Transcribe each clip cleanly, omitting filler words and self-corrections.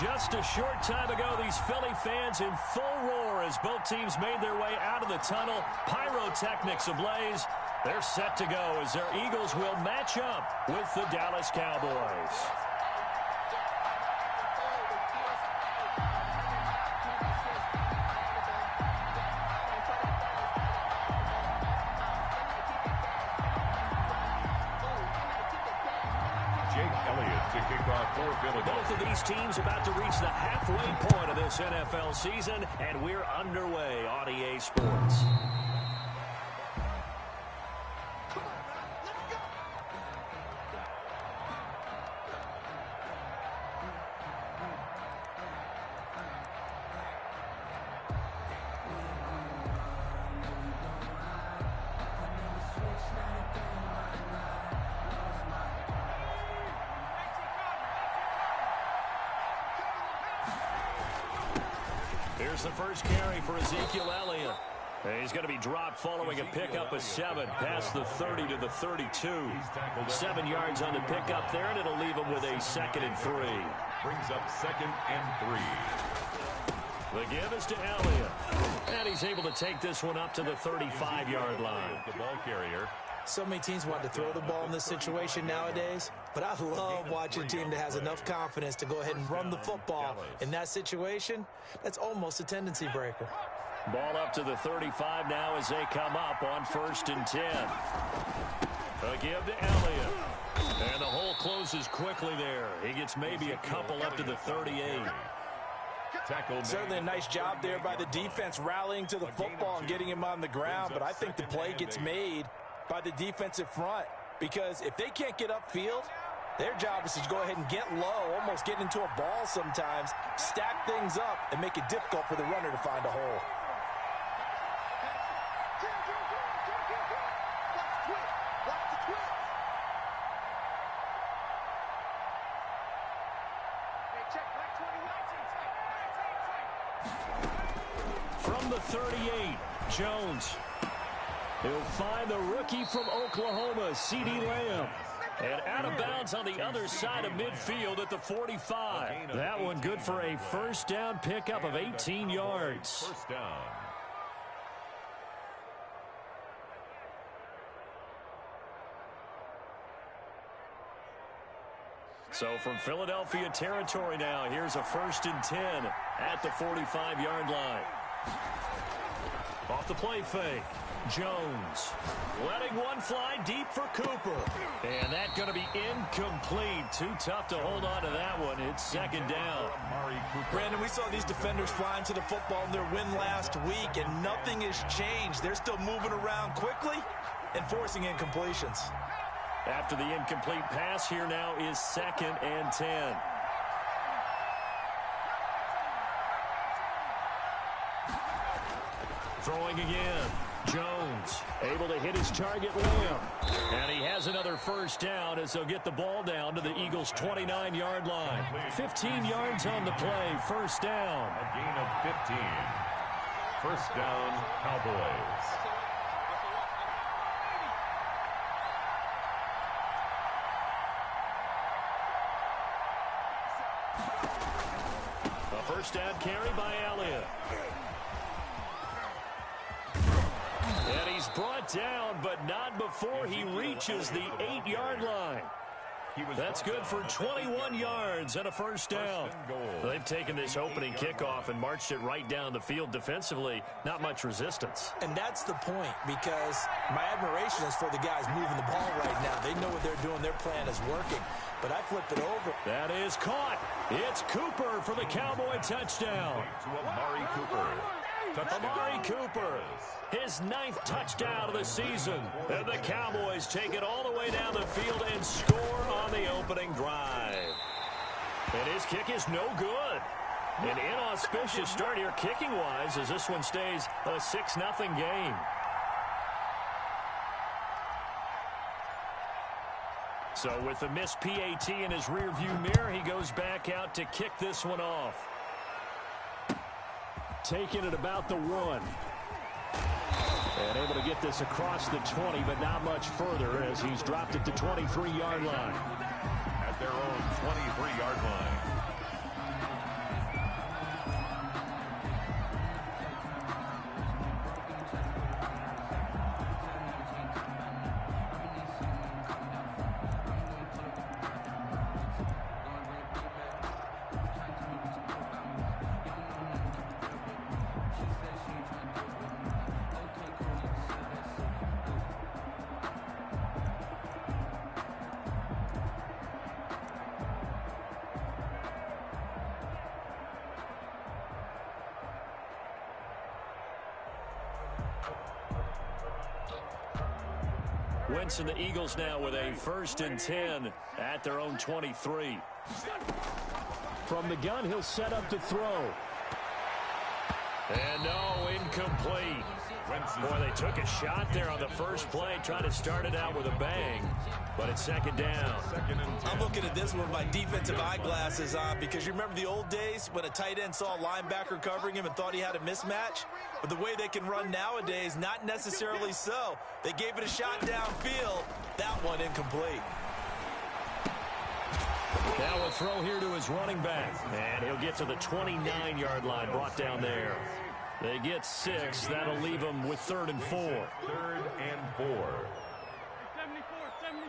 Just a short time ago, these Philly fans in full roar as both teams made their way out of the tunnel. Pyrotechnics ablaze. They're set to go as their Eagles will match up with the Dallas Cowboys. Both of these teams about to reach the halfway point of this NFL season, and we're underway on EA Sports. Here's the first carry for Ezekiel Elliott. He's going to be dropped following a pickup of 7 past the 30 to the 32. 7 yards on the pickup there, and it'll leave him with a 2nd and 3. Brings up 2nd and 3. The give is to Elliott. And he's able to take this one up to the 35-yard line. The ball carrier. So many teams want to throw the ball in this situation nowadays, but I love watching a team that has enough confidence to go ahead and run the football. In that situation, that's almost a tendency breaker. Ball up to the 35 now as they come up on 1st and 10. A give to Elliott. And the hole closes quickly there. He gets maybe a couple up to the 38. Certainly a nice job there by the defense rallying to the football and getting him on the ground, but I think the play gets made by the defensive front, because if they can't get upfield, their job is to go ahead and get low, almost get into a ball sometimes, stack things up, and make it difficult for the runner to find a hole. From the 38, Jones. He'll find the rookie from Oklahoma, CeeDee Lamb. And out of bounds on the other side of midfield at the 45. That one good for a first down pickup of 18 yards. First down. So from Philadelphia territory now, here's a 1st and 10 at the 45-yard line. Off the play fake. Jones letting one fly deep for Cooper. And that going to be incomplete. Too tough to hold on to that one. It's 2nd down. Brandon, we saw these defenders flying to the football in their win last week, and nothing has changed. They're still moving around quickly and forcing incompletions. After the incomplete pass, here now is 2nd and 10. Throwing again. Jones able to hit his target, Lamb. And he has another first down as they'll get the ball down to the Eagles' 29-yard line. 15 yards on the play, first down. A gain of 15. First down, Cowboys. A first down carry by Elliott. And he's brought down, but not before he reaches the 8-yard line. That's good for 21 yards and a first down. They've taken this opening kickoff and marched it right down the field defensively. Not much resistance. And that's the point, because my admiration is for the guys moving the ball right now. They know what they're doing. Their plan is working. But I flipped it over. That is caught. It's Cooper for the Cowboy touchdown. To Amari Cooper. Amari Cooper, his 9th touchdown of the season. And the Cowboys take it all the way down the field and score on the opening drive. And his kick is no good. An inauspicious start here kicking-wise as this one stays a 6-0 game. So with the missed PAT in his rearview mirror, he goes back out to kick this one off. Taking it about the 1. And able to get this across the 20, but not much further as he's dropped it to 23-yard line. At their own 23-yard line. Wentz and the Eagles now with a 1st and 10 at their own 23. From the gun, he'll set up to throw. And no, incomplete. Boy, they took a shot there on the first play, trying to start it out with a bang, but it's 2nd down. I'm looking at this with my defensive eyeglasses on because you remember the old days when a tight end saw a linebacker covering him and thought he had a mismatch? But the way they can run nowadays, not necessarily so. They gave it a shot downfield. That one incomplete. Now a throw here to his running back, and he'll get to the 29-yard line, brought down there. They get 6. That'll leave them with 3rd and 4. 3rd and 4. 74.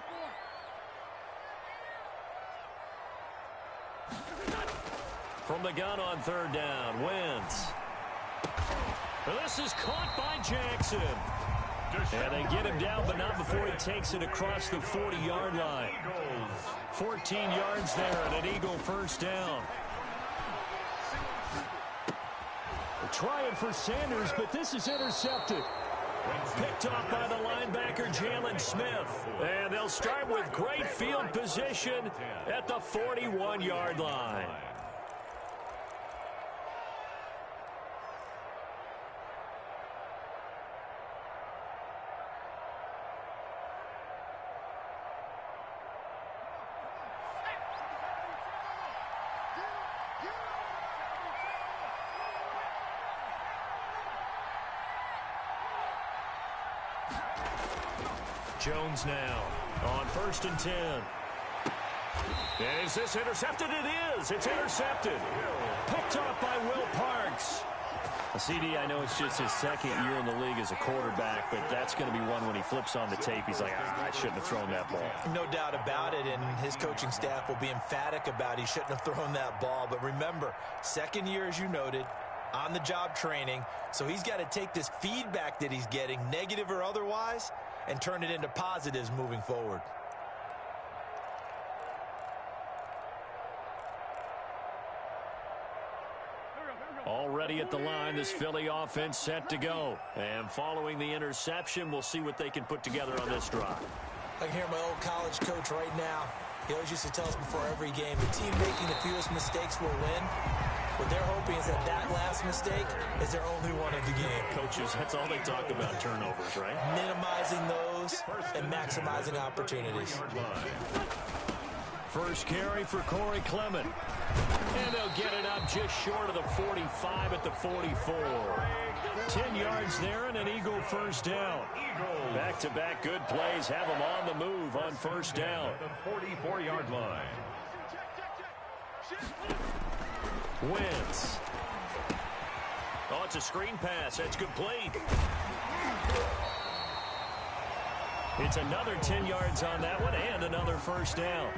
From the gun on 3rd down, Wentz. This is caught by Jackson. And they get him down, but not before he takes it across the 40-yard line. 14 yards there and an Eagle 1st down. Trying for Sanders, but this is intercepted. Picked off by the linebacker, Jalen Smith. And they'll start with great field position at the 41-yard line. Jones now on 1st and 10. And is this intercepted? It is. It's intercepted. Picked off by Will Parks. CD, I know it's just his 2nd year in the league as a quarterback, but that's going to be one when he flips on the tape. He's like, I shouldn't have thrown that ball. No doubt about it, and his coaching staff will be emphatic about he shouldn't have thrown that ball. But remember, 2nd year, as you noted, on-the-job training, so he's got to take this feedback that he's getting, negative or otherwise, and turn it into positives moving forward. Already at the line, this Philly offense set to go. And following the interception, we'll see what they can put together on this drive. I can hear my old college coach right now. He always used to tell us before every game, the team making the fewest mistakes will win. What they're hoping is that last mistake is their only one of the game. Coaches, that's all they talk about, turnovers, right? Minimizing those and maximizing opportunities. First carry for Corey Clement. And they'll get it up just short of the 45 at the 44. 10 yards there and an Eagle 1st down. Back-to-back good plays have them on the move on 1st down. The 44-yard line. Wentz. Oh, it's a screen pass. That's complete. It's another 10 yards on that one and another 1st down.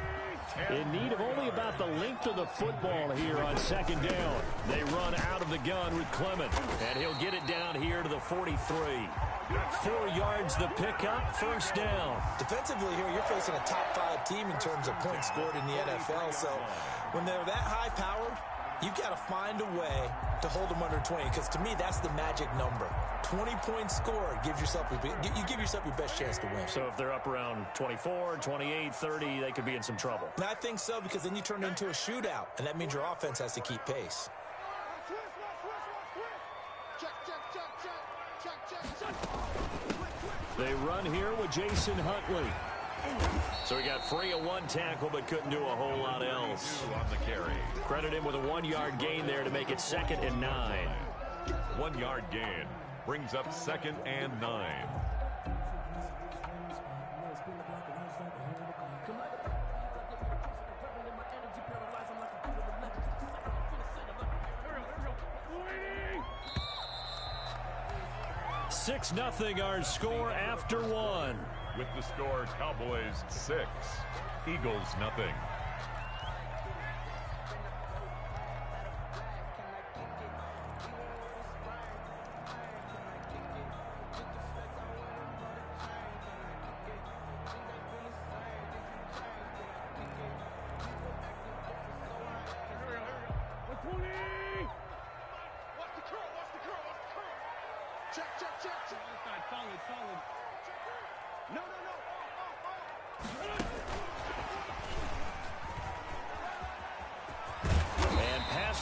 In need of only about the length of the football here on 2nd down. They run out of the gun with Clement, and he'll get it down here to the 43. 4 yards the pickup, 1st down. Defensively here, you're facing a top 5 team in terms of points scored in the NFL, so when they're that high-powered, you've got to find a way to hold them under 20, because to me, that's the magic number. 20 points scored gives yourself you give yourself your best chance to win. So if they're up around 24, 28, 30, they could be in some trouble. And I think so, because then you turn it into a shootout, and that means your offense has to keep pace. They run here with Jason Huntley. So he got free of 1 tackle, but couldn't do a whole lot else. On the carry. Credit him with a 1-yard gain there to make it 2nd and 9. 1-yard gain brings up 2nd and 9. Six nothing our score after 1. With the score, Cowboys 6, Eagles nothing. Check. Solid. No.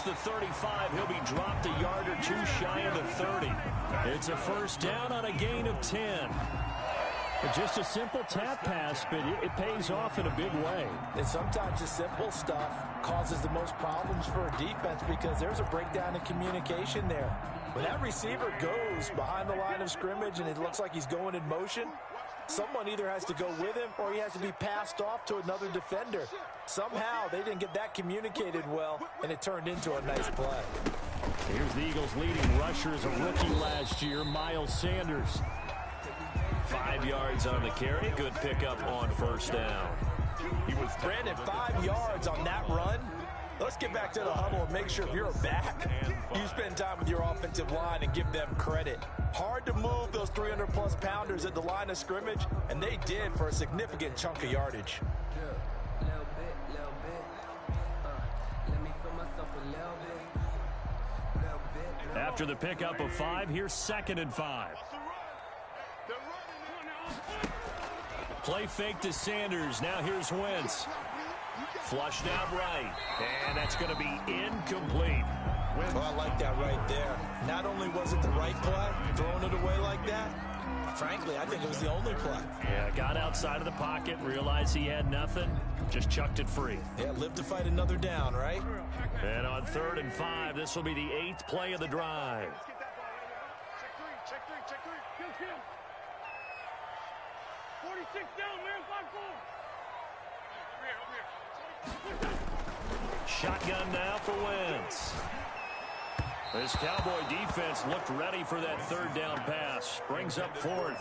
the 35. He'll be dropped a yard or two shy of the 30. It's a first down on a gain of 10. Just a simple tap pass, but it pays off in a big way. And sometimes the simple stuff causes the most problems for a defense because there's a breakdown in communication there. When that receiver goes behind the line of scrimmage and it looks like he's going in motion, someone either has to go with him or he has to be passed off to another defender. Somehow they didn't get that communicated well, and it turned into a nice play. Here's the Eagles' leading rusher as a rookie last year, Miles Sanders. 5 yards on the carry. Good pickup on first down. Brandon, 5 yards on that run. Let's get back to the huddle and make sure if you're a back, you spend time with your offensive line and give them credit. Hard to move those 300-plus pounders at the line of scrimmage, and they did for a significant chunk of yardage. After the pickup of 5, here's 2nd and 5. Play fake to Sanders. Now here's Wentz. Flushed out right. And that's going to be incomplete. Well, I like that right there. Not only was it the right play, throwing it away like that, frankly, I think it was the only play. Yeah, got outside of the pocket, realized he had nothing, just chucked it free. Yeah, live to fight another down, right? And on 3rd and 5, this will be the 8th play of the drive. Shotgun now for Wentz. This Cowboy defense looked ready for that 3rd down pass. Brings up 4th.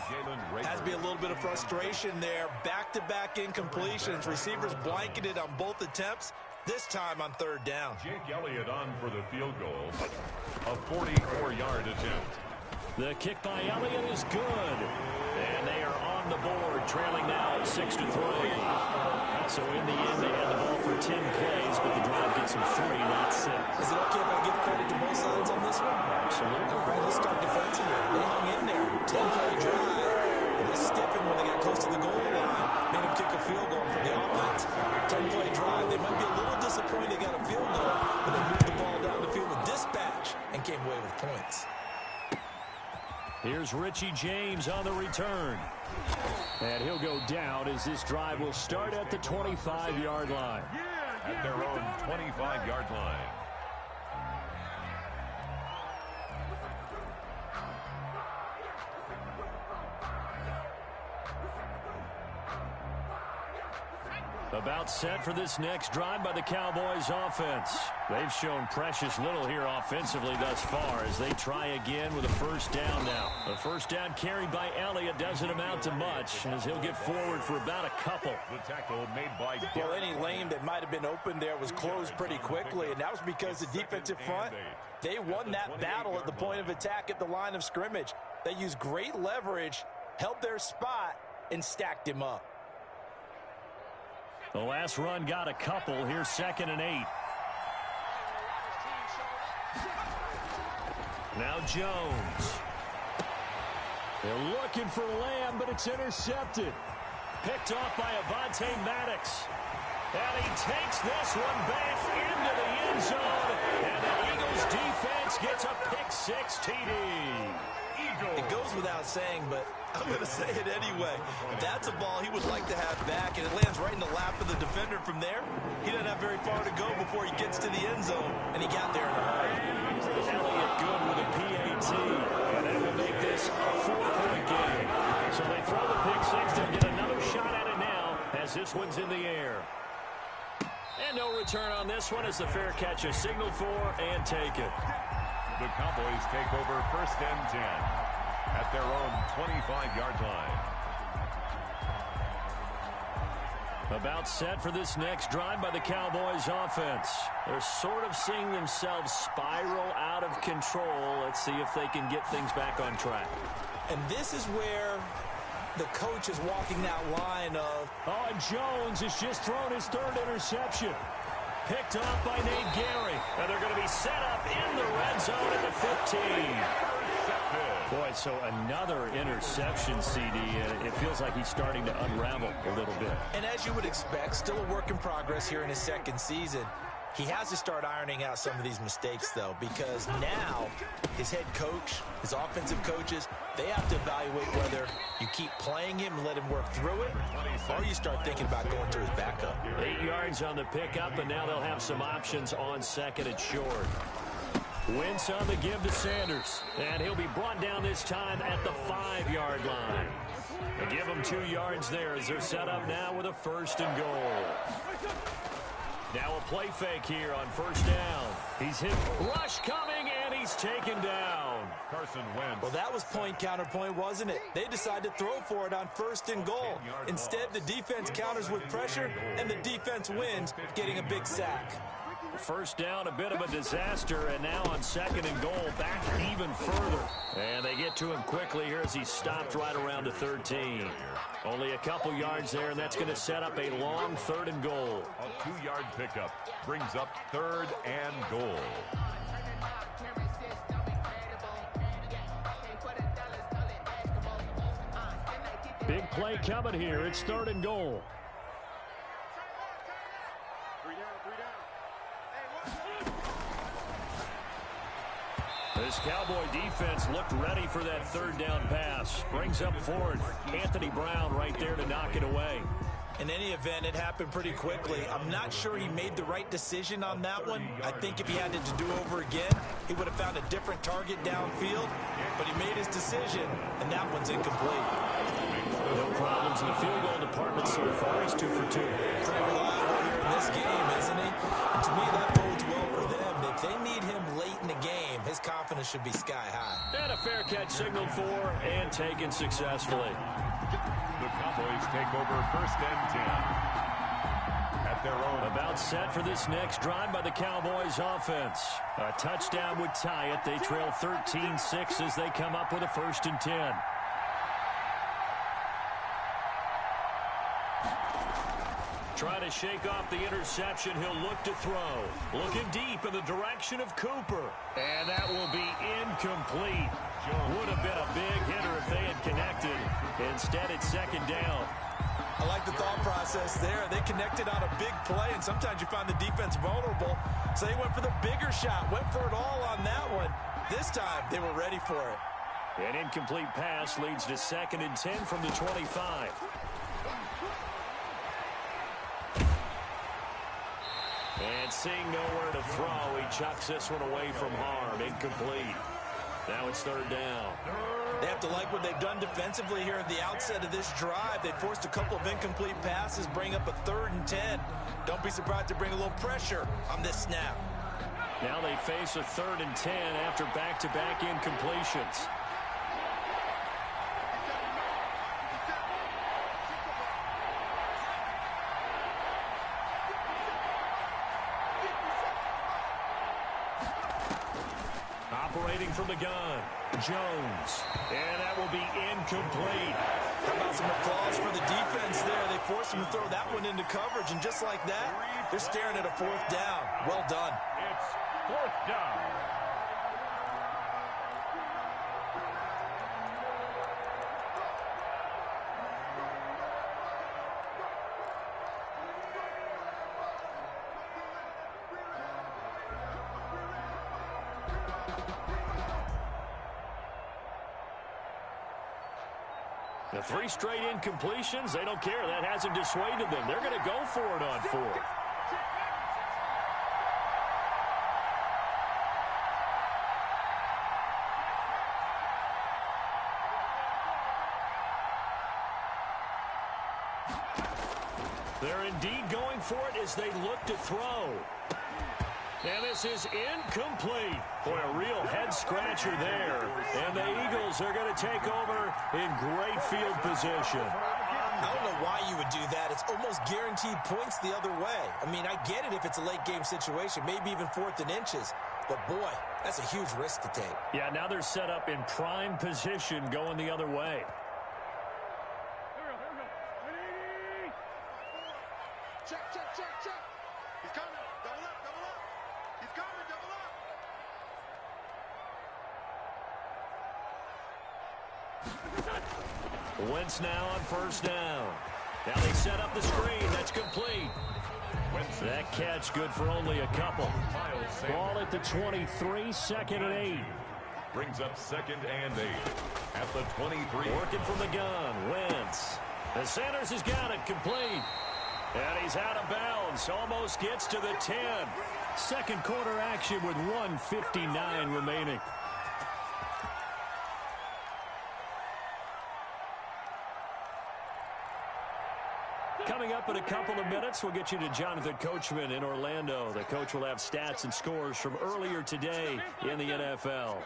Has to be a little bit of frustration there. Back-to-back incompletions. Receivers blanketed on both attempts, this time on 3rd down. Jake Elliott on for the field goal. A 44-yard attempt. The kick by Elliott is good. And they are on the board, trailing now 6-3. So in the end, they had the ball for 10 plays, but the drive gets them 3, not 6. Is it okay if I give credit to both sides on this one? Absolutely. All right, let's start defensively. They hung in there. 10-play drive. And they stiffened when they got close to the goal line. Made them kick a field goal for the offense. 10-play drive. They might be a little disappointed they got a field goal, but they moved the ball down the field with dispatch and came away with points. Here's Richie James on the return. And he'll go down as this drive will start at the 25-yard line. At their own 25-yard line. About set for this next drive by the Cowboys offense. They've shown precious little here offensively thus far as they try again with a first down now. The first down carried by Elliott doesn't amount to much as he'll get forward for about a couple. The tackle made by Well, any lane that might have been open there was closed pretty quickly, and that was because the defensive front, they won that battle at the point of attack at the line of scrimmage. They used great leverage, held their spot, and stacked him up. The last run got a couple. Here's 2nd and 8. Now Jones. They're looking for Lamb, but it's intercepted. Picked off by Avonte Maddox. And he takes this one back into the end zone. And the Eagles defense gets a pick-6 TD. It goes without saying, but I'm going to say it anyway. That's a ball he would like to have back, and it lands right in the lap of the defender from there. He doesn't have very far to go before he gets to the end zone, and he got there in a hurry. Elliott good with a PAT, and that will make this a 4-point game. So they throw the pick-6. They'll get another shot at it now as this one's in the air. And no return on this one as the fair catch is signaled for and taken. The Cowboys take over 1st and 10 at their own 25-yard line. About set for this next drive by the Cowboys offense. They're sort of seeing themselves spiral out of control. Let's see if they can get things back on track. And this is where the coach is walking that line of... Oh, and Jones has just thrown his 3rd interception. Picked off by Nate Gary. And they're going to be set up in the red zone at the 15. Boy, so another interception, CD. It feels like he's starting to unravel a little bit. And as you would expect, still a work in progress here in his 2nd season. He has to start ironing out some of these mistakes, though, because now his head coach, his offensive coaches, they have to evaluate whether you keep playing him and let him work through it, or you start thinking about going to his backup. 8 yards on the pickup, and now they'll have some options on second and short. Wentz on the give to Sanders, and he'll be brought down this time at the 5-yard line. They give him 2 yards there as they're set up now with a 1st and goal. Now a play fake here on 1st down. He's hit. Rush coming, and he's taken down. Carson Wentz. Well, that was point counterpoint, wasn't it? They decided to throw for it on 1st and goal. Instead, the defense counters with pressure, and the defense wins, getting a big sack. 1st down, a bit of a disaster, and now on 2nd and goal, back even further. And they get to him quickly here as he stopped right around the 13. Only a couple yards there, and that's going to set up a long 3rd and goal. A 2-yard pickup brings up 3rd and goal. Big play coming here. It's 3rd and goal. This Cowboy defense looked ready for that 3rd down pass. Brings up 4th. Anthony Brown right there to knock it away. In any event, it happened pretty quickly. I'm not sure he made the right decision on that one. I think if he had it to do over again, he would have found a different target downfield. But he made his decision, and that one's incomplete. No problems in the field goal department so far. He's 2 for 2. Pretty reliable here in this game, isn't he? And to me, that bodes well for them. If they need him late in the game, his confidence should be sky high. And a fair catch signaled for and taken successfully. The Cowboys take over 1st and 10 at their own. About set for this next drive by the Cowboys offense. A touchdown would tie it. They trail 13-6 as they come up with a 1st and 10. Try to shake off the interception. He'll look to throw. Looking deep in the direction of Cooper. And that will be incomplete. Would have been a big hitter if they had connected. Instead, it's 2nd down. I like the thought process there. They connected on a big play, and sometimes you find the defense vulnerable. So they went for the bigger shot, went for it all on that one. This time, they were ready for it. An incomplete pass leads to 2nd and 10 from the 25. And seeing nowhere to throw, he chucks this one away from harm. Incomplete. Now it's 3rd down. They have to like what they've done defensively here at the outset of this drive. They forced a couple of incomplete passes, bring up a 3rd and 10. Don't be surprised to bring a little pressure on this snap. Now they face a 3rd and 10 after back-to-back incompletions. Operating from the gun, Jones. And that will be incomplete. How about some applause for the defense there? They forced him to throw that one into coverage, and just like that, they're staring at a 4th down. Well done. It's 4th down. The 3 straight incompletions, they don't care. That hasn't dissuaded them. They're going to go for it on 4th. They're indeed going for it as they look to throw. And this is incomplete. Boy, a real head-scratcher there. And the Eagles are going to take over in great field position. I don't know why you would do that. It's almost guaranteed points the other way. I mean, I get it if it's a late-game situation, maybe even 4th and inches. But, boy, that's a huge risk to take. Yeah, now they're set up in prime position going the other way. Check, check, check, check. He's coming. Double up, double up. He's coming, double up. Wentz now on 1st down. Now they set up the screen. That's complete. That catch good for only a couple. Ball at the 23, 2nd and 8. Brings up 2nd and 8 at the 23. Working from the gun, Wentz. And Sanders has got it complete. And he's out of bounds. Almost gets to the 10. Second quarter action with 1:59 remaining. Coming up in a couple of minutes, we'll get you to Jonathan Coachman in Orlando. The coach will have stats and scores from earlier today in the NFL.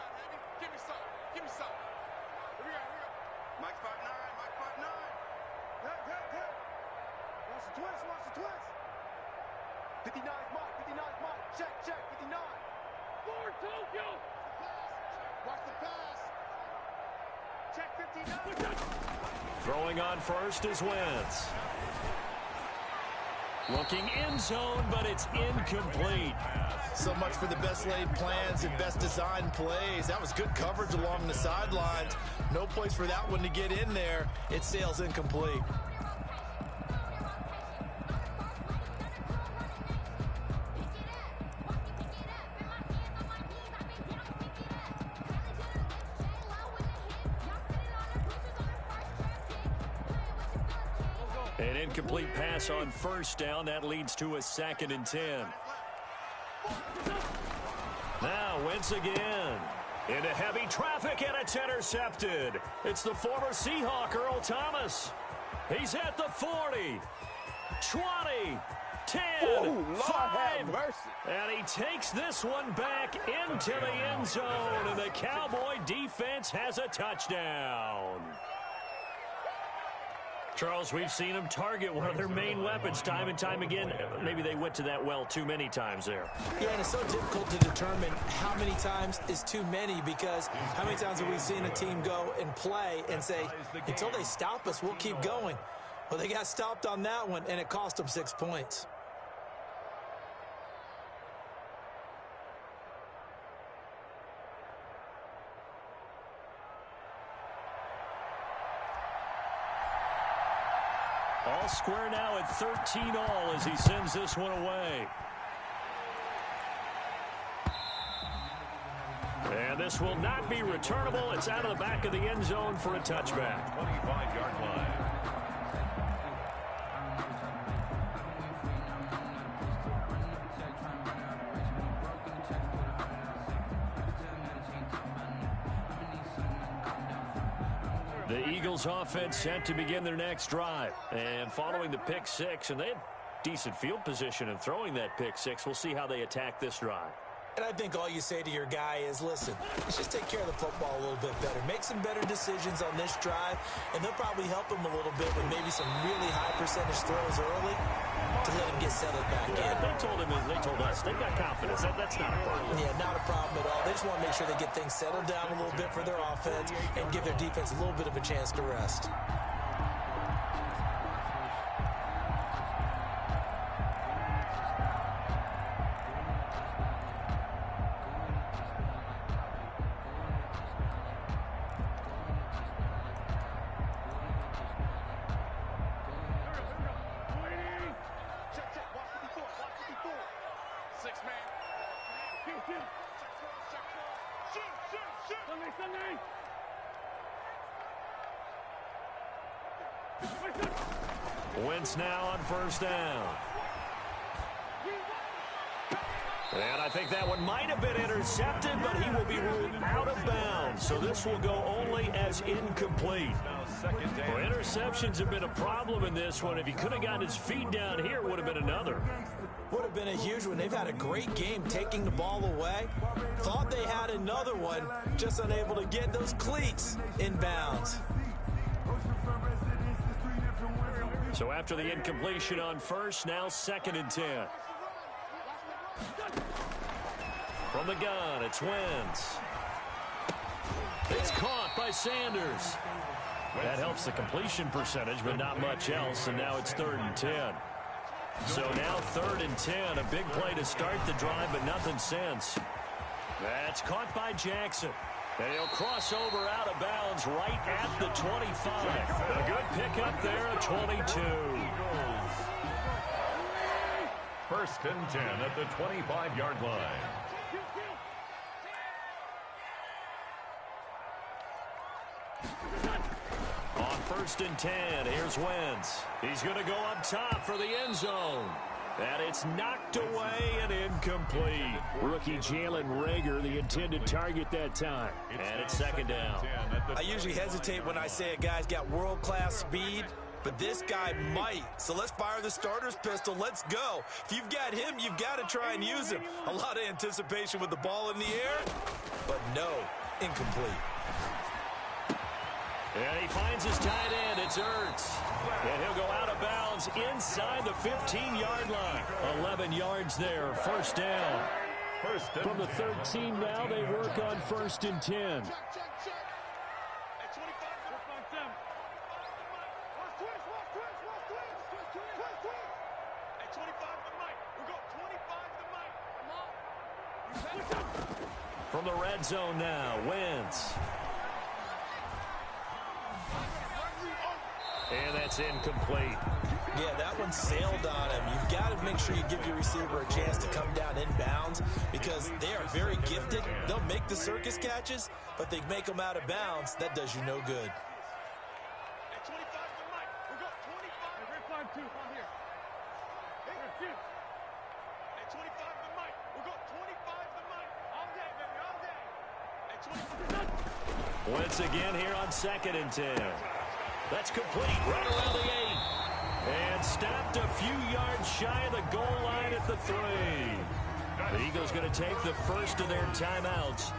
Give me some. Give me some. Here we go. Mike 5'9", Mike 5'9". Hey. Watch the twist, watch the twist. 59 is Mike, 59 is Mike. Check, 59. Forward Tokyo. Watch the pass. Check 59. Throwing on first is Wentz. Looking end zone, but it's incomplete. So much for the best laid plans and best designed plays. That was good coverage along the sidelines. No place for that one to get in there. It sails incomplete. An incomplete pass on first down. That leads to a 2nd and 10. Now Wentz again. Into heavy traffic, and it's intercepted. It's the former Seahawk, Earl Thomas. He's at the 40, 20, 10, Ooh, 5. And he takes this one back into the end zone, and the Cowboy defense has a touchdown. Charles, we've seen them target one of their main weapons time and time again. Maybe they went to that well too many times there. Yeah, and it's so difficult to determine how many times is too many, because how many times have we seen a team go and play and say, until they stop us, we'll keep going. Well, they got stopped on that one, and it cost them 6 points. All square now at 13-all as he sends this one away. And this will not be returnable. It's out of the back of the end zone for a touchback. 25-yard line. The Eagles offense set to begin their next drive. And following the pick six, and they had decent field position in throwing that pick six. We'll see how they attack this drive. And I think all you say to your guy is, listen, let's just take care of the football a little bit better. Make some better decisions on this drive, and they'll probably help him a little bit with maybe some really high percentage throws early to let him get settled back in. They told us, they've got confidence. That's not a problem. Yeah, not a problem at all. They just want to make sure they get things settled down a little bit for their offense and give their defense a little bit of a chance to rest. Wentz now on first down. And I think that one might have been intercepted, but he will be ruled out of bounds. So this will go only as incomplete. Well, interceptions have been a problem in this one. If he could have gotten his feet down here, it would have been another. Would have been a huge one. They've had a great game taking the ball away. Thought they had another one, just unable to get those cleats in bounds. So after the incompletion on first, now 2nd and 10. From the gun, it's Wentz. It's caught by Sanders. That helps the completion percentage, but not much else, and now it's 3rd and 10. So now 3rd and 10, a big play to start the drive, but nothing since. That's caught by Jackson. And he'll cross over out of bounds right at the 25. A good pickup there at 22. First and 10 at the 25-yard line. On first and 10, here's Wentz. He's going to go up top for the end zone. And it's knocked away and incomplete. Rookie Jalen Reagor, the intended target that time. And it's second down. I usually hesitate when I say a guy's got world-class speed, but this guy might. So let's fire the starter's pistol. Let's go. If you've got him, you've got to try and use him. A lot of anticipation with the ball in the air, but no, incomplete. And he finds his tight end. It's Ertz. And he'll go out of bounds inside the 15-yard line. 11 yards there, first down. From the 13 now, they work on first and 10. From the red zone now, Wentz. And that's incomplete. Yeah, that one sailed on him. You've got to make sure you give your receiver a chance to come down inbounds because they are very gifted. They'll make the circus catches, but they make them out of bounds. That does you no good. Wentz again here on second and 10. That's complete right around the 8. And stopped a few yards shy of the goal line at the 3. The Eagles going to take the first of their timeouts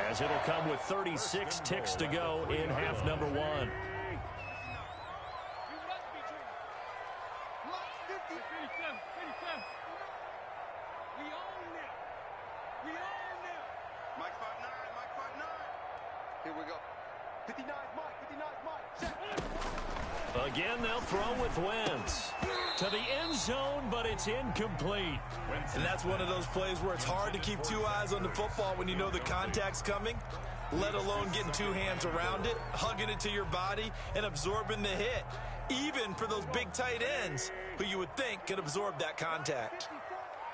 as it'll come with 36 ticks to go in half number 1. Here we go. 59 Mike. Again, they'll throw with Wentz to the end zone, but it's incomplete. And that's one of those plays where it's hard to keep two eyes on the football when you know the contact's coming, let alone getting two hands around it, hugging it to your body, and absorbing the hit, even for those big tight ends who you would think could absorb that contact.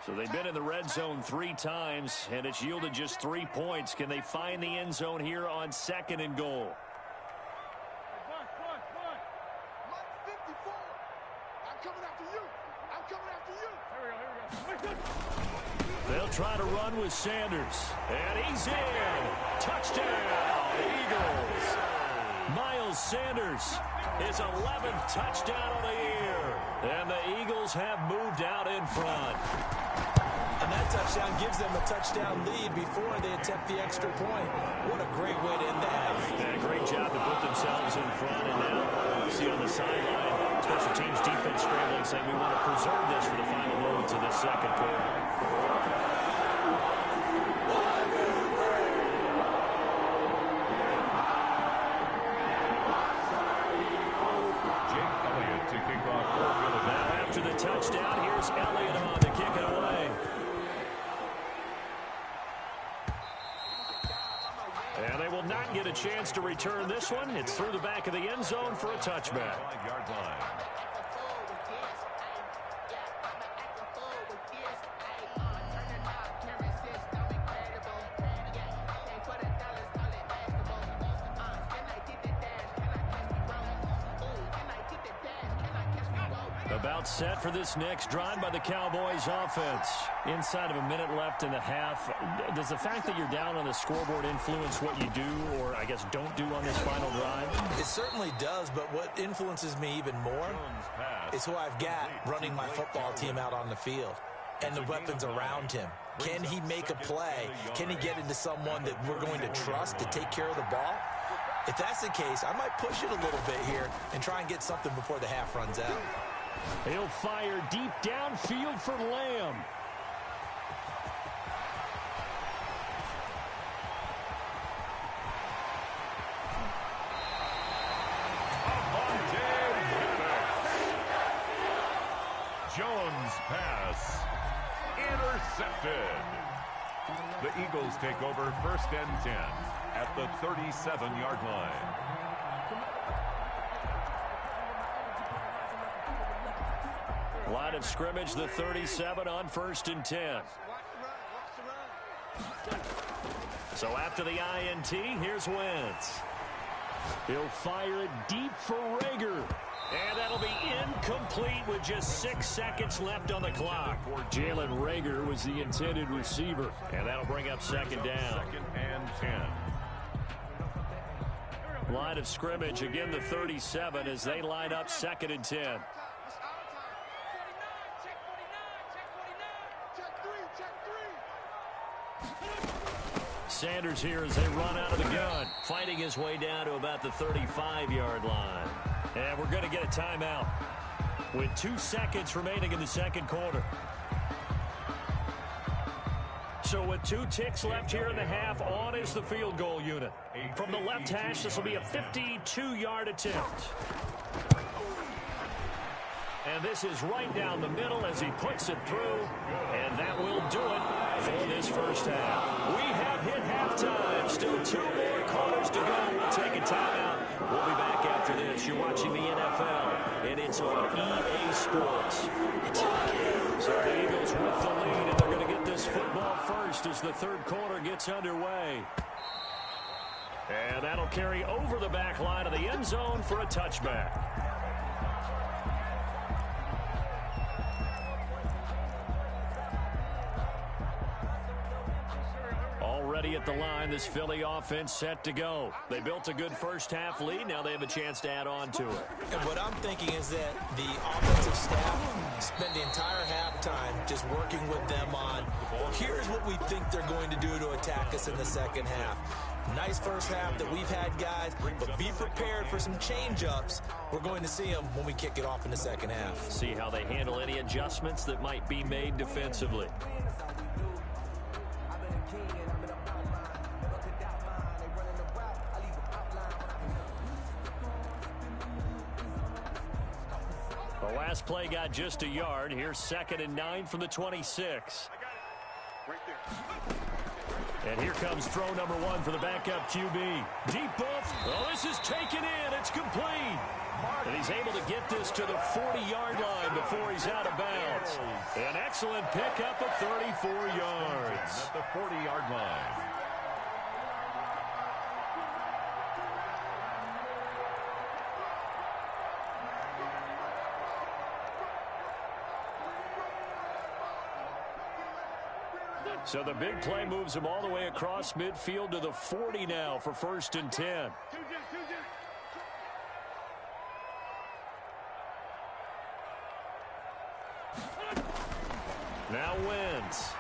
So they've been in the red zone 3 times, and it's yielded just 3 points. Can they find the end zone here on second and goal? They'll try to run with Sanders. And he's in. Touchdown, Eagles. Miles Sanders, his 11th touchdown of the year. And the Eagles have moved out in front. And that touchdown gives them a touchdown lead before they attempt the extra point. What a great way to end the half. Yeah, great job to put themselves in front. And now you see on the sideline, special teams defense scrambling, saying we want to preserve this for the final moments of this second quarter. Now after the touchdown, here's Elliott on to kick it away. And they will not get a chance to return this one. It's through the back of the end zone for a touchback. 5-yard line. About set for this next drive by the Cowboys offense. Inside of a minute left in the half. Does the fact that you're down on the scoreboard influence what you do, or I guess don't do on this final drive? It certainly does, but what influences me even more is who I've got running my football team out on the field and the weapons around him. Can he make a play? Can he get into someone that we're going to trust to take care of the ball? If that's the case, I might push it a little bit here and try and get something before the half runs out. He'll fire deep downfield for Lamb. Jones pass intercepted. The Eagles take over first and 10 at the 37-yard line. Line of scrimmage, the 37 on 1st and 10. So after the INT, here's Wentz. He'll fire it deep for Rager. And that'll be incomplete with just 6 seconds left on the clock. Jalen Rager was the intended receiver. And that'll bring up 2nd down. 2nd and 10. Line of scrimmage, again the 37 as they line up 2nd and 10. Sanders here as they run out of the gun, fighting his way down to about the 35-yard line. And we're going to get a timeout with 2 seconds remaining in the 2nd quarter. So with 2 ticks left here in the half, on is the field goal unit. From the left hash, this will be a 52-yard attempt. And this is right down the middle as he puts it through. And that will do it for this first half. We have hit halftime. Still 2 more quarters to go. We'll take a timeout. We'll be back after this. You're watching the NFL, and it's on EA Sports. So the Eagles with the lead, and they're going to get this football first as the 3rd quarter gets underway. And that'll carry over the back line of the end zone for a touchback. Already at the line, this Philly offense set to go. They built a good first half lead. Now they have a chance to add on to it. And what I'm thinking is that the offensive staff spent the entire halftime just working with them on, well, here's what we think they're going to do to attack us in the 2nd half. Nice first half that we've had, guys, but be prepared for some change-ups. We're going to see them when we kick it off in the 2nd half. See how they handle any adjustments that might be made defensively. The last play got just a yard. Here's 2nd and 9 from the 26. And here comes throw number 1 for the backup QB. Deep ball. Oh, this is taken in. It's complete. And he's able to get this to the 40-yard line before he's out of bounds. An excellent pickup of 34 yards. At the 40-yard line. So the big play moves him all the way across midfield to the 40 now for 1st and 10. Now Wentz.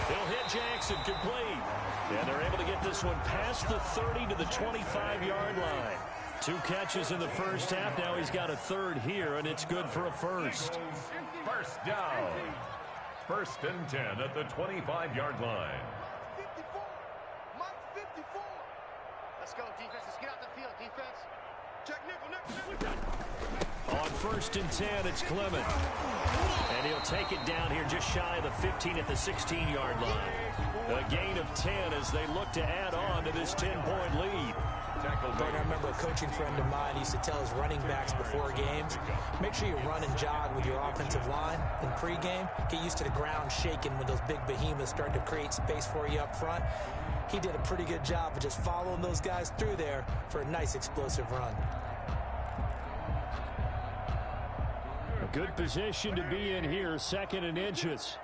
He'll hit Jackson, complete. And they're able to get this one past the 30 to the 25-yard line. 2 catches in the first half. Now he's got a 3rd here, and it's good for a first. First down. 1st and 10 at the 25-yard line. 54. Mike 54. Let's go, defense. Let's get out the field, defense. Check nickel. On 1st and 10, it's Clement. And he'll take it down here just shy of the 15 at the 16-yard line. A gain of 10 as they look to add on to this 10-point lead. But I remember a coaching friend of mine used to tell his running backs before games, make sure you run and jog with your offensive line in pregame. Get used to the ground shaking when those big behemoths start to create space for you up front. He did a pretty good job of just following those guys through there for a nice explosive run. A good position to be in here, 2nd and inches.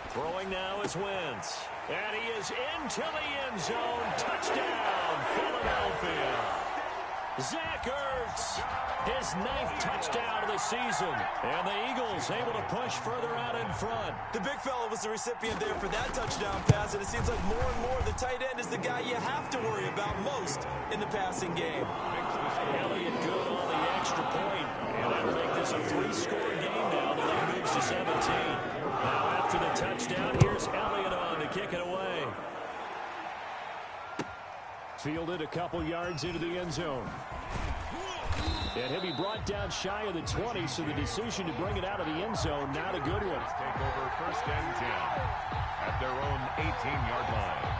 Throwing now is Wentz. And he is into the end zone. Touchdown, Philadelphia. Zach Ertz, his 9th touchdown of the season. And the Eagles able to push further out in front. The big fella was the recipient there for that touchdown pass, and it seems like more and more the tight end is the guy you have to worry about most in the passing game. Elliott good on the extra point. And that'll make this a 3-score game now. The lead moves to 17. Now after the touchdown, here's Elliott on to kick it away. Fielded a couple yards into the end zone. And he'll be brought down shy of the 20, so the decision to bring it out of the end zone, not a good one. Take over first and 10 at their own 18-yard line.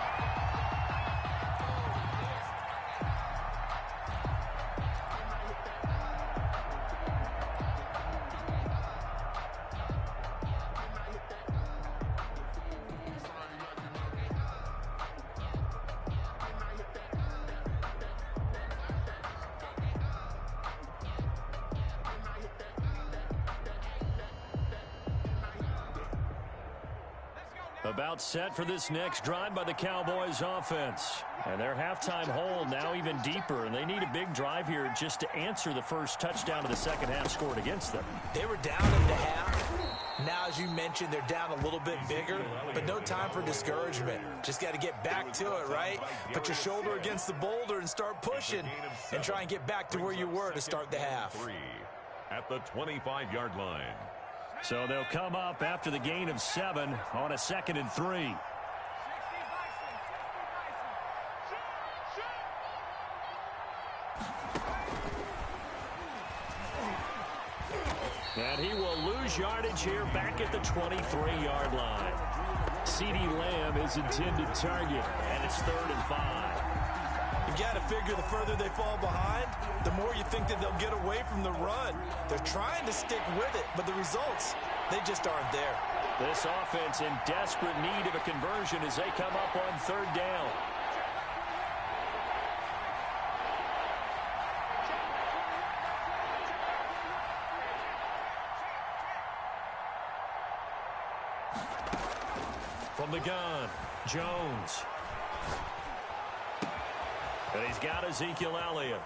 About set for this next drive by the Cowboys offense. And their halftime hole now even deeper, and they need a big drive here just to answer the first touchdown of the second half scored against them. They were down at the half. Now, as you mentioned, they're down a little bit bigger, but no time for discouragement. Just got to get back to it, right? Put your shoulder against the boulder and start pushing and try and get back to where you were to start the half. At the 25-yard line. So they'll come up after the gain of 7 on a 2nd and 3. And he will lose yardage here back at the 23-yard line. CeeDee Lamb is intended target, and it's 3rd and 5. You've got to figure the further they fall behind, the more you think that they'll get away from the run. They're trying to stick with it, but the results, they just aren't there. This offense in desperate need of a conversion as they come up on 3rd down. From the gun, Jones. And he's got Ezekiel Elliott.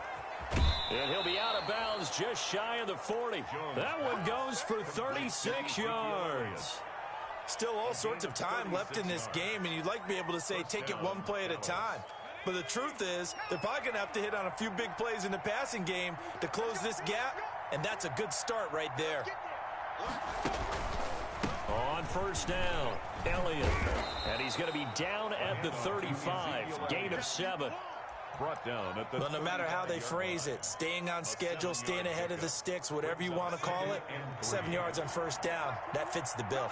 And he'll be out of bounds just shy of the 40. That one goes for 36 yards. Still all sorts of time left in this game, and you'd like to be able to say take it one play at a time. But the truth is, they're probably going to have to hit on a few big plays in the passing game to close this gap, and that's a good start right there. On 1st down, Elliott. And he's going to be down at the 35. Gain of 7. Brought down at the well, no matter how they phrase it, staying on schedule, staying ahead of the sticks, whatever you want to call it, 7 yards on 1st down, that fits the bill.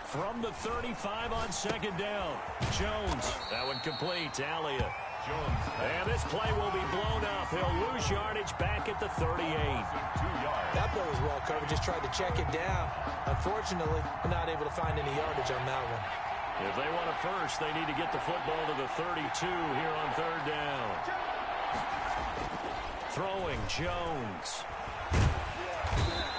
From the 35 on 2nd down, Jones. That one complete to Elliott. Jones. And this play will be blown up. He'll lose yardage back at the 38. 2 yards. That play was well covered, just tried to check it down. Unfortunately, we're not able to find any yardage on that one. If they want a first, they need to get the football to the 32 here on 3rd down. Throwing, Jones.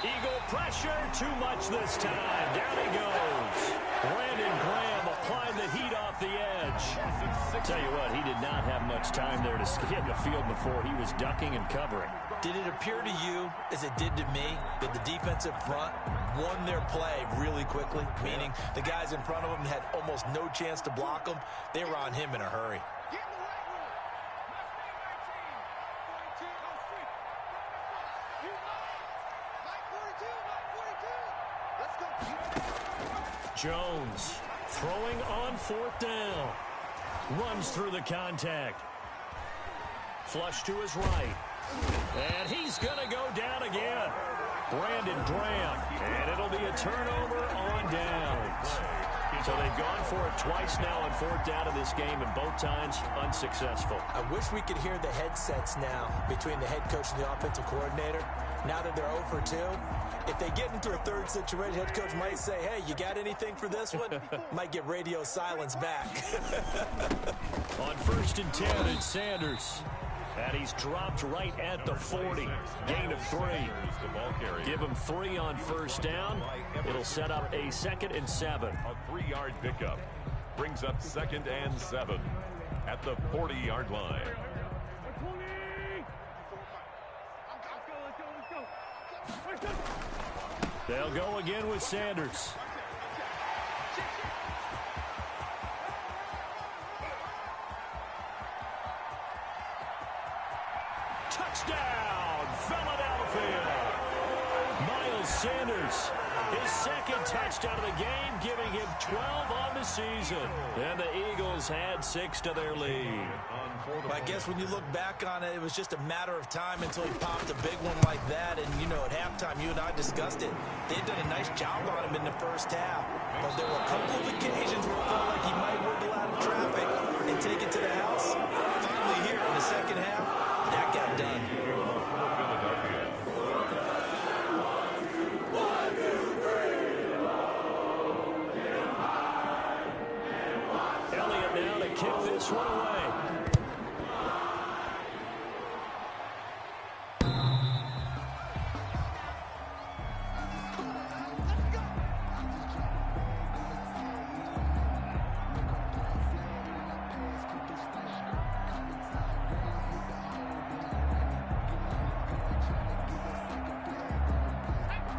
Eagle pressure, too much this time. Down he goes. Brandon Graham applying the heat off the edge. Tell you what, he did not have much time there to scan the field before he was ducking and covering. Did it appear to you, as it did to me, that the defensive front won their play really quickly? Meaning the guys in front of them had almost no chance to block them. They were on him in a hurry. Jones throwing on 4th down. Runs through the contact. Flush to his right. And he's going to go down again. Brandon Graham. And it'll be a turnover on downs. So they've gone for it twice now on 4th down in this game, and both times unsuccessful. I wish we could hear the headsets now between the head coach and the offensive coordinator. Now that they're 0 for 2, if they get into a 3rd situation, head coach might say, hey, you got anything for this one? Might get radio silence back. On 1st and 10, it's Sanders. And he's dropped right at the 40. Gain of 3. Give him 3 on 1st down. It'll set up a 2nd and 7. A 3-yard pickup brings up 2nd and 7 at the 40-yard line. They'll go again with Sanders. Touchdown, Philadelphia. Miles Sanders, his second touchdown of the game, giving him 12 on the season. And the Eagles had 6 to their lead. I guess when you look back on it, it was just a matter of time until he popped a big one like that. And, you know, at halftime, you and I discussed it. They had done a nice job on him in the first half. But there were a couple of occasions where it felt like he might wiggle out of traffic and take it to the house. Finally here in the second half, that got done. Elliott now to kick this one away.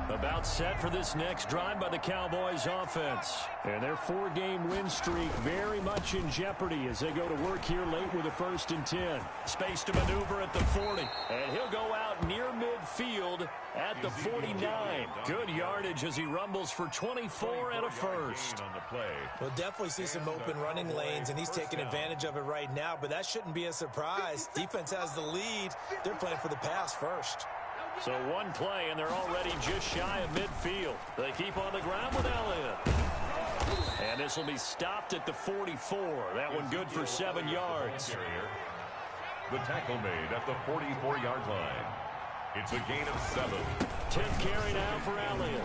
About set for this next drive by the Cowboys offense. And their 4-game win streak very much in jeopardy as they go to work here late with a 1st and 10. Space to maneuver at the 40. And he'll go out near midfield at the 49. Good yardage as he rumbles for 24 and a first. We'll definitely see some open running lanes, and he's taking advantage of it right now. But that shouldn't be a surprise. Defense has the lead. They're playing for the pass first. So one play, and they're already just shy of midfield. They keep on the ground with Elliott. And this will be stopped at the 44. That one good for 7 yards. The tackle made at the 44-yard line. It's a gain of 7. 10th carry now for Elliott.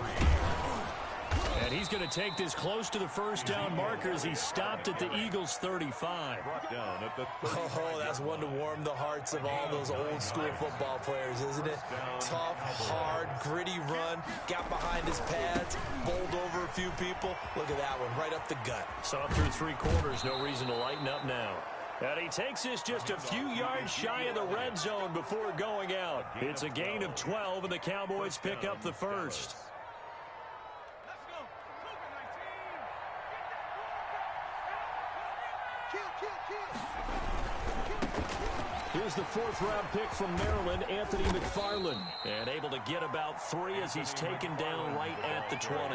And he's going to take this close to the first down marker as he stopped at the Eagles' 35. Down at the Oh, that's one to warm the hearts of all those old school football players, isn't it? Tough, hard, gritty run, got behind his pads, bowled over a few people. Look at that one, right up the gut. Saw through 3 quarters, no reason to lighten up now. And he takes this just a few yards shy of the red zone before going out. It's a gain of 12, and the Cowboys pick up the first. Here's the 4th-round pick from Maryland, Anthony McFarland. And able to get about 3 as he's taken down right at the 20.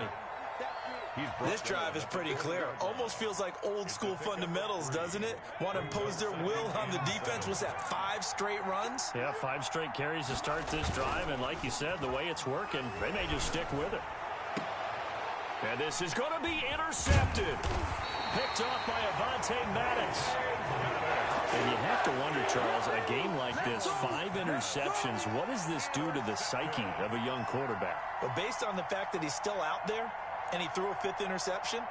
This drive is pretty clear. Almost feels like old-school fundamentals, doesn't it? Want to impose their will on the defense. Was that 5 straight runs? Yeah, 5 straight carries to start this drive. And like you said, the way it's working, they may just stick with it. And this is going to be intercepted. Picked off by Avonte Maddox. And you have to wonder, Charles, a game like this, 5 interceptions, what does this do to the psyche of a young quarterback? But based on the fact that he's still out there and he threw a 5th interception,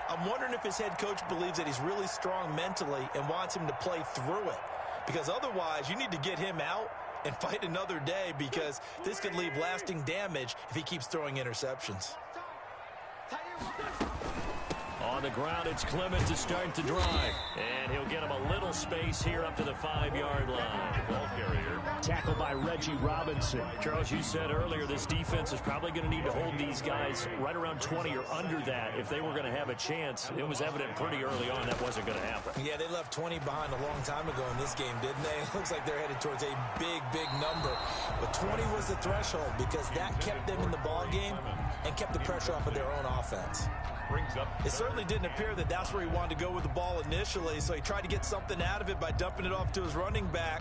I'm wondering if his head coach believes that he's really strong mentally and wants him to play through it. Because otherwise, you need to get him out and fight another day, because this could leave lasting damage if he keeps throwing interceptions. On the ground, it's Clement to start the drive. And he'll get him a little space here up to the 5-yard line. ball carrier. Tackled by Reggie Robinson. Charles, you said earlier this defense is probably going to need to hold these guys right around 20 or under that if they were going to have a chance. It was evident pretty early on that wasn't going to happen. Yeah, they left 20 behind a long time ago in this game, didn't they? It looks like they're headed towards a big, big number. But 20 was the threshold because that kept them in the ball game and kept the pressure off of their own offense. It certainly didn't appear that that's where he wanted to go with the ball initially, so he tried to get something out of it by dumping it off to his running back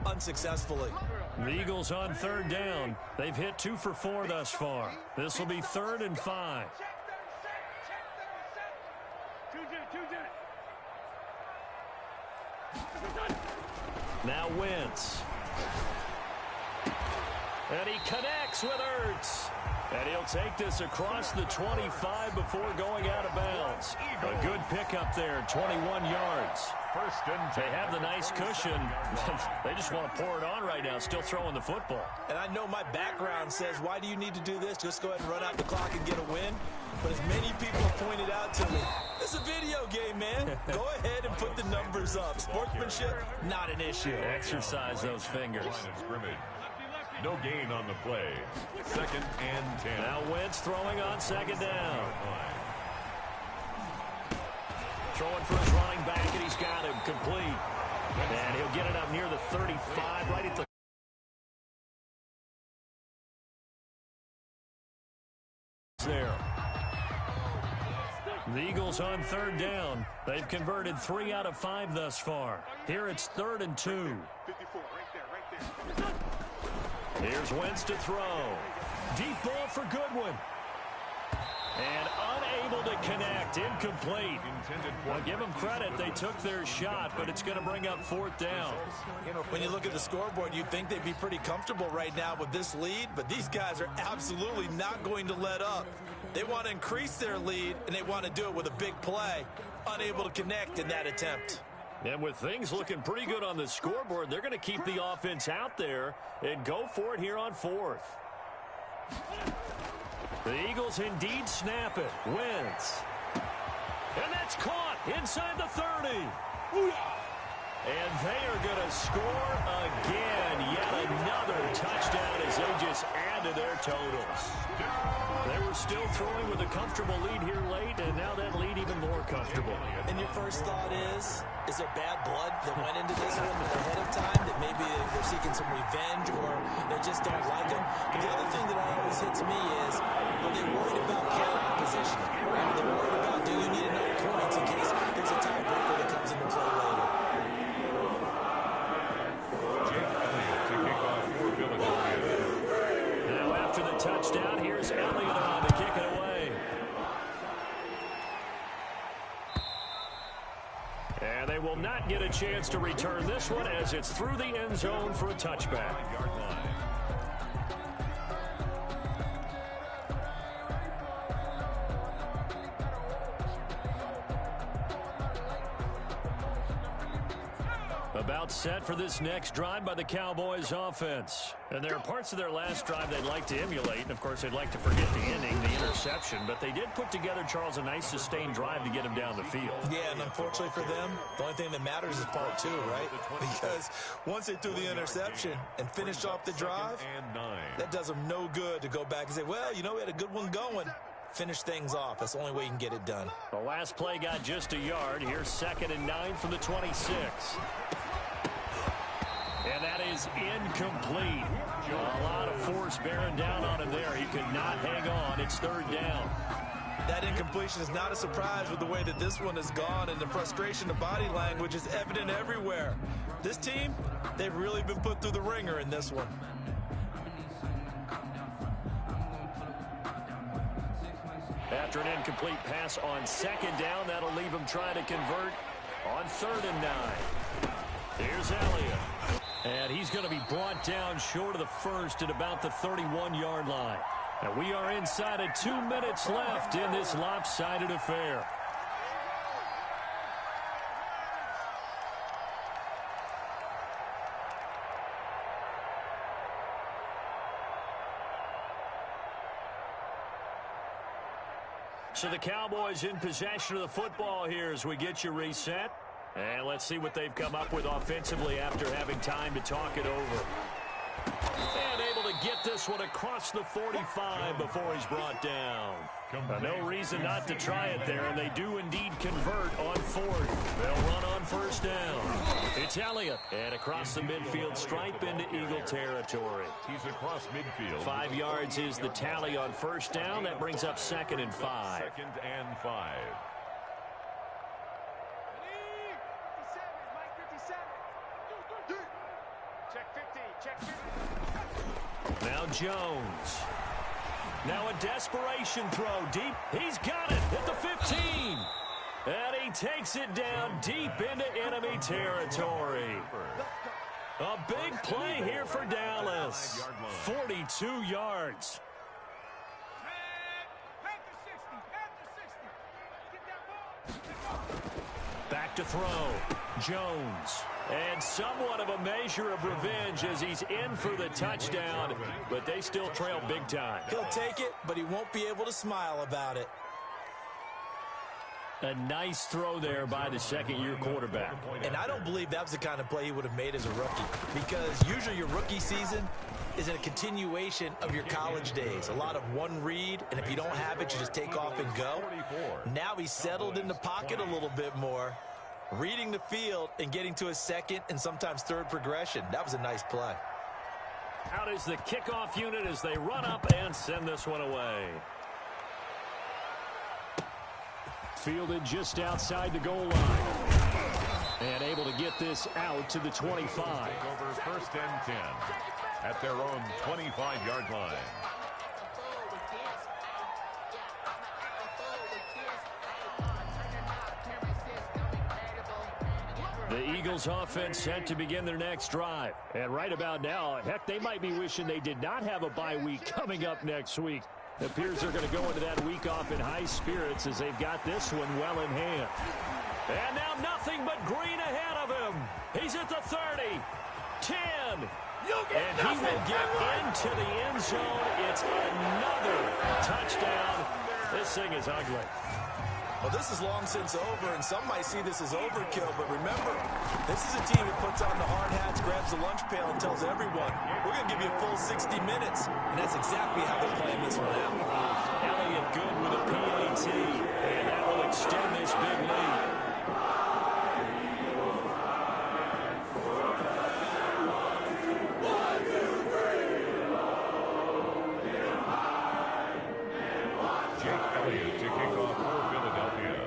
unsuccessfully. The Eagles on 3rd down. They've hit 2 for 4 thus far. This will be 3rd and 5. Now Wentz. And he connects with Ertz. And he'll take this across the 25 before going out of bounds. A good pickup there, 21 yards. First and 10. They have the nice cushion. They just want to pour it on right now, still throwing the football. And I know my background says, why do you need to do this? Just go ahead and run out the clock and get a win. But as many people have pointed out to me, it's a video game, man. Go ahead and put the numbers up. Sportsmanship, not an issue. Exercise those fingers. Line of scrimmage. No gain on the play. 2nd and 10. Now Wentz throwing on 2nd down. Throwing for his running back, and he's got him complete. And he'll get it up near the 35, right at the The Eagles on third down. They've converted 3 out of 5 thus far. Here it's 3rd and 2. 54, right there. Here's Wentz to throw. Deep ball for Goodwin. And unable to connect. Incomplete. I'll give them credit. They took their shot, but it's going to bring up 4th down. When you look at the scoreboard, you'd think they'd be pretty comfortable right now with this lead, but these guys are absolutely not going to let up. They want to increase their lead, and they want to do it with a big play. Unable to connect in that attempt. And with things looking pretty good on the scoreboard, they're going to keep the offense out there and go for it here on 4th. The Eagles indeed snap it. Wentz. And that's caught inside the 30. And they are going to score again. Yet another touchdown as they just add to their totals. They were still throwing with a comfortable lead here late, and now that lead even more comfortable. And your first thought is there bad blood that went into this one ahead of time, that maybe they're seeking some revenge or they just don't like them? But the other thing that always hits me is, are they worried about playoff positioning? Are they worried about, do you need enough points in case there's a tiebreaker that comes into play later? Now after the touchdown, here's Elliott on to kick it away. And they will not get a chance to return this one as it's through the end zone for a touchback. About set for this next drive by the Cowboys offense. And there are parts of their last drive they'd like to emulate. And, of course, they'd like to forget the ending, the interception. But they did put together, Charles, a nice sustained drive to get him down the field. Yeah, and unfortunately for them, the only thing that matters is part 2, right? Because once they threw the interception and finished off the drive, that does them no good to go back and say, well, you know, we had a good one going. Finish things off. That's the only way you can get it done. The last play got just a yard. Here's 2nd and 9 from the 26. And that is incomplete. A lot of force bearing down on him there. He could not hang on. It's 3rd down. That incompletion is not a surprise with the way that this one has gone, and the frustration of body language is evident everywhere. This team, they've really been put through the ringer in this one. After an incomplete pass on 2nd down, that'll leave him trying to convert on 3rd and 9. Here's Elliott. And he's going to be brought down short of the first at about the 31-yard line. And we are inside of 2 minutes left in this lopsided affair. So the Cowboys in possession of the football here as we get you reset. And let's see what they've come up with offensively after having time to talk it over. And able to get this one across the 45 before he's brought down. No reason not to try it there, and they do indeed convert on 4th. They'll run on 1st down. It's Elliott, and across the midfield stripe into Eagle territory. He's across midfield. 5 yards is the tally on 1st down. That brings up 2nd and 5. 2nd and 5. Now Jones. Now a desperation throw deep. He's got it at the 15. And he takes it down deep into enemy territory. A big play here for Dallas. 42 yards. Back to throw. Jones. And somewhat of a measure of revenge as he's in for the touchdown, but they still trail big time. He'll take it, but he won't be able to smile about it. A nice throw there by the second-year quarterback. And I don't believe that was the kind of play he would have made as a rookie, because usually your rookie season is a continuation of your college days. A lot of one read, and if you don't have it, you just take off and go. Now he's settled in the pocket a little bit more, reading the field and getting to a 2nd and sometimes 3rd progression. That was a nice play. Out is the kickoff unit as they run up and send this one away. fielded just outside the goal line. And able to get this out to the 25. Over first and 10 at their own 25-yard line. The Eagles offense set to begin their next drive. And right about now, heck, they might be wishing they did not have a bye week coming up next week. It appears they're going to go into that week off in high spirits as they've got this one well in hand. And now nothing but green ahead of him. He's at the 30, 10, and he will get into the end zone. It's another touchdown. This thing is ugly. Well, this is long since over, and some might see this as overkill, but remember, this is a team that puts on the hard hats, grabs the lunch pail, and tells everyone, we're going to give you a full 60 minutes, and that's exactly how they're playing this one out. Elliott good with a PAT, and that will extend this big lead. Elliott to kick off for Philadelphia.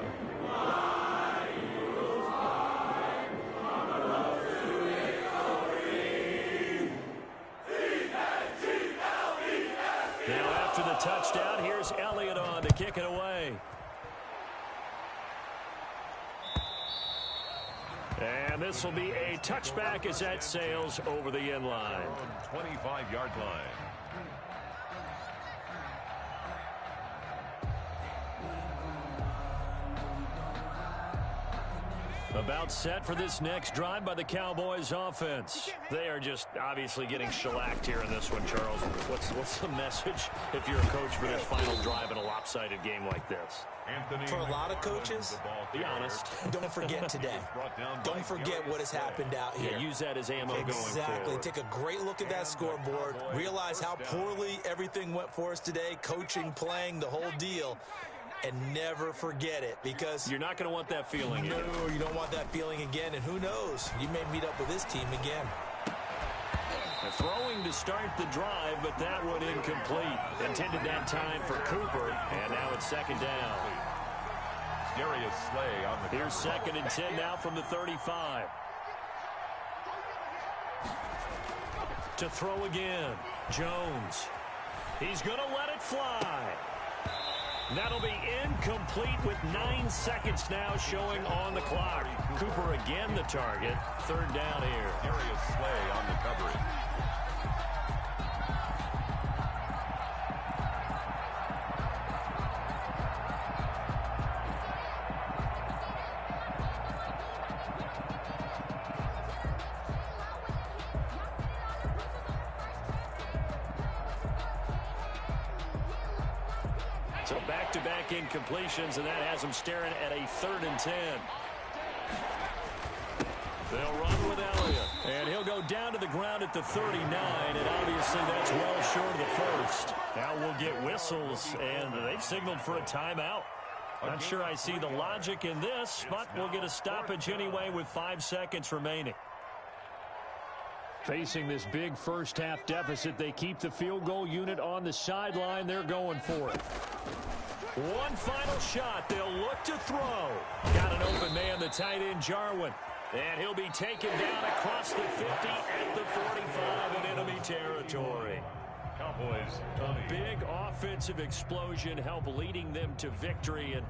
Now after the touchdown, here's Elliott on to kick it away. And this will be a touchback as that sails over the end line. 25-yard line. About set for this next drive by the Cowboys offense. They are just obviously getting shellacked here in this one, Charles. What's the message if you're a coach for this final drive in a lopsided game like this? For a lot of coaches, be honest. Don't forget today. Don't forget what has happened out here. Yeah, use that as ammo going forward. Exactly. Take a great look at that scoreboard. Realize how poorly everything went for us today. Coaching, playing, the whole deal. And never forget it, because you're not going to want that feeling. No, you don't want that feeling again. And who knows? You may meet up with this team again. Throwing to start the drive, but that one incomplete. Intended that time for Cooper, and now it's second down. Darius Slay on the Here's second and 10 now from the 35. To throw again, Jones. He's going to let it fly. That'll be incomplete with 9 seconds now showing on the clock. Cooper again the target. Third down here. Darius Slay on the coverage. So back-to-back incompletions, and that has them staring at a 3rd and 10. They'll run with Elliott, and he'll go down to the ground at the 39, and obviously that's well short of the first. Now we'll get whistles, and they've signaled for a timeout. Not sure I see the logic in this, but we'll get a stoppage anyway with 5 seconds remaining. Facing this big first-half deficit, they keep the field goal unit on the sideline. They're going for it. One final shot. They'll look to throw. Got an open man, the tight end, Jarwin. And he'll be taken down across the 50 at the 45 in enemy territory. Cowboys. A big offensive explosion help leading them to victory. And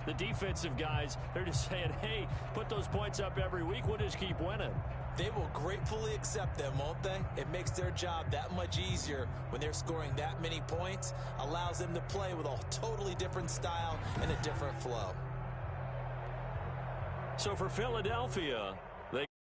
the defensive guys, they're just saying, hey, put those points up every week. We'll just keep winning. They will gratefully accept them, won't they? It makes their job that much easier when they're scoring that many points. Allows them to play with a totally different style and a different flow. So for Philadelphia,